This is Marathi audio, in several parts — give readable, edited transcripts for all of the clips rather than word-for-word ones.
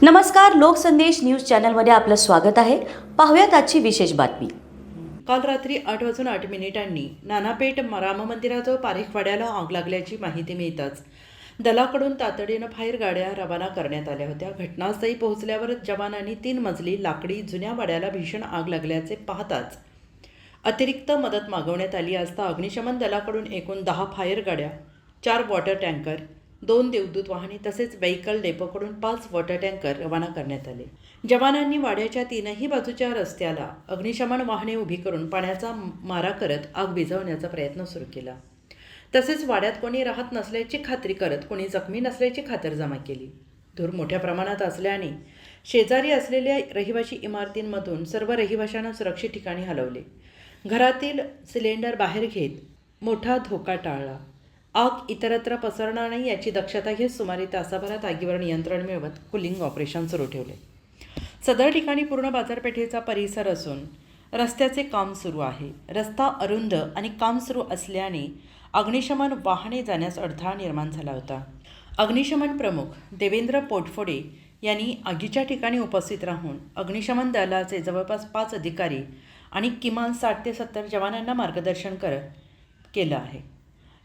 नमस्कार, लोकसंदेश न्यूज चॅनलमध्ये आपलं स्वागत आहे. पाहूयात आजची विशेष बातमी. काल रात्री 8:08 नानापेठ राम मंदिराजवळ पारेखवाड्याला आग लागल्याची माहिती मिळताच दलाकडून तातडीनं फायर गाड्या रवाना करण्यात आल्या होत्या. घटनास्थळी पोहोचल्यावर जवानांनी 3 मजली लाकडी जुन्या वाड्याला भीषण आग लागल्याचे पाहताच अतिरिक्त मदत मागवण्यात आली असता अग्निशमन दलाकडून एकूण 10 फायर गाड्या, 4 वॉटर टँकर, 2 देवदूत वाहने तसेच व्हेकल डेपोकडून 5 वॉटर टँकर रवाना करण्यात आले. जवानांनी वाड्याच्या 3ही बाजूच्या रस्त्याला अग्निशमन वाहने उभी करून पाण्याचा मारा करत आग विझवण्याचा प्रयत्न सुरू केला. तसेच वाड्यात कोणी राहत नसल्याची खात्री करत कोणी जखमी नसल्याची खातरजमा केली. धूर मोठ्या प्रमाणात असल्याने शेजारी असलेल्या रहिवासी इमारतींमधून सर्व रहिवाशांना सुरक्षित ठिकाणी हलवले. घरातील सिलेंडर बाहेर घेत मोठा धोका टाळला. आग इतरत्र पसरणार नाही याची दक्षता घेत सुमारे तासाभरात आगीवर नियंत्रण मिळवत कुलिंग ऑपरेशन सुरू ठेवले. सदर ठिकाणी पूर्ण बाजारपेठेचा परिसर असून रस्त्याचे काम सुरू आहे. रस्ता अरुंद आणि काम सुरू असल्याने अग्निशमन वाहने जाण्यास अडथळा निर्माण झाला होता. अग्निशमन प्रमुख देवेंद्र पोटफोडे यांनी आगीच्या ठिकाणी उपस्थित राहून अग्निशमन दलाचे जवळपास 5 अधिकारी आणि किमान 60 ते 70 जवानांना मार्गदर्शन केलं आहे.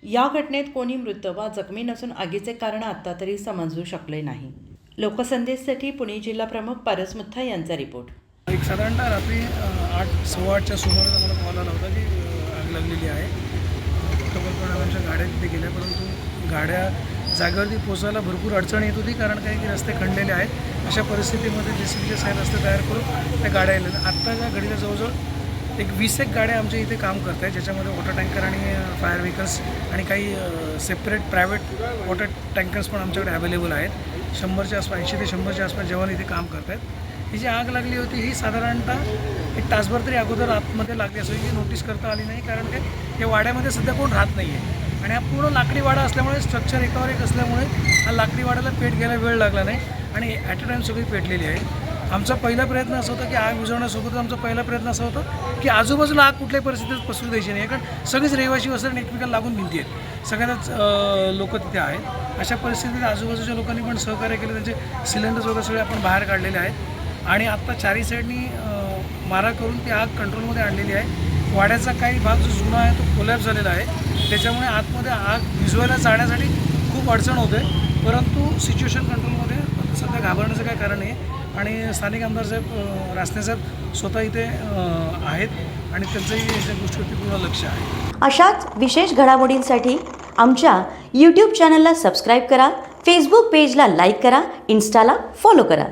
या घटनेत कोणी मृत वा जखमी नसून आगीचे कारण आत्ता तरी समजू शकले नाही. लोकसंदेशसाठी पुणे जिल्हा प्रमुख पारस मुथा यांचा रिपोर्ट. एक साधारणतः रात्री 8:15च्या सुमारास आम्हाला कॉल आला होता की आग लागलेली आहे. पण आमच्या गाड्या तिथे गेल्या, परंतु गाड्या जागेवरती पोचायला भरपूर अडचण येत होती, कारण काय की रस्ते खणलेले आहेत. अशा परिस्थितीमध्ये JCBचे साहेब रस्ते तयार करून त्या गाड्या आलेल्या. आत्ताच्या घडीला जवळजवळ एक 20 गाड्या आमच्या इथे काम करत आहेत, ज्याच्यामध्ये वॉटर टँकर आणि फायर व्हेकल्स आणि काही सेपरेट प्रायव्हेट वॉटर टँकर्स पण आमच्याकडे अवेलेबल आहेत. 100च्या आसपास, 80 ते 100च्या आसपास जवान इथे काम करत आहेत. ही जी आग लागली होती ही साधारणतः एक तासभर तरी अगोदर आतमध्ये लागली असं ही नोटीस करता आली नाही, कारण काय या वाड्यामध्ये सध्या कोण राहत नाही आहे आणि हा पूर्ण लाकडी वाडा असल्यामुळे स्ट्रक्चर एकावर एक असल्यामुळे हा लाकडी वाड्याला पेट घ्यायला वेळ लागला नाही आणि ॲट अ टाईम सगळी पेटलेली आहे. आमचा पहिला प्रयत्न असा होता की आग विझवण्यासोबत आमचा पहिला प्रयत्न असा होता की आजूबाजूला आग कुठल्याही परिस्थितीत पसरू द्यायची नाही, कारण सगळेच रहिवासी वस्त्र एकमेकाला लागून भिंती आहेत, सगळ्यांनाच लोक तिथे आहेत. अशा परिस्थितीत आजूबाजूच्या लोकांनी पण सहकार्य केलं. त्यांचे सिलेंडर्स वगैरे सगळे आपण बाहेर काढलेले आहेत आणि आत्ता 4ही साईडनी मारा करून ती आग कंट्रोलमध्ये आणलेली आहे. वाड्याचा काही भाग जो जुना आहे तो कोलॅप्स झालेला आहे, त्याच्यामुळे आतमध्ये आग विझवायला जाण्यासाठी खूप अडचण होते, परंतु सिच्युएशन कंट्रोलमध्ये सध्या घाबरण्याचं काही कारण नाही आणि स्थानिक आमदार साहेब रासनेसाहेब स्वतः इथे आहेत आणि त्यांचंही या गोष्टीवरती पूर्ण लक्ष आहे. अशाच विशेष घडामोडींसाठी आमच्या YouTube चॅनलला सबस्क्राईब करा, Facebook पेजला लाईक करा, Instaला फॉलो करा.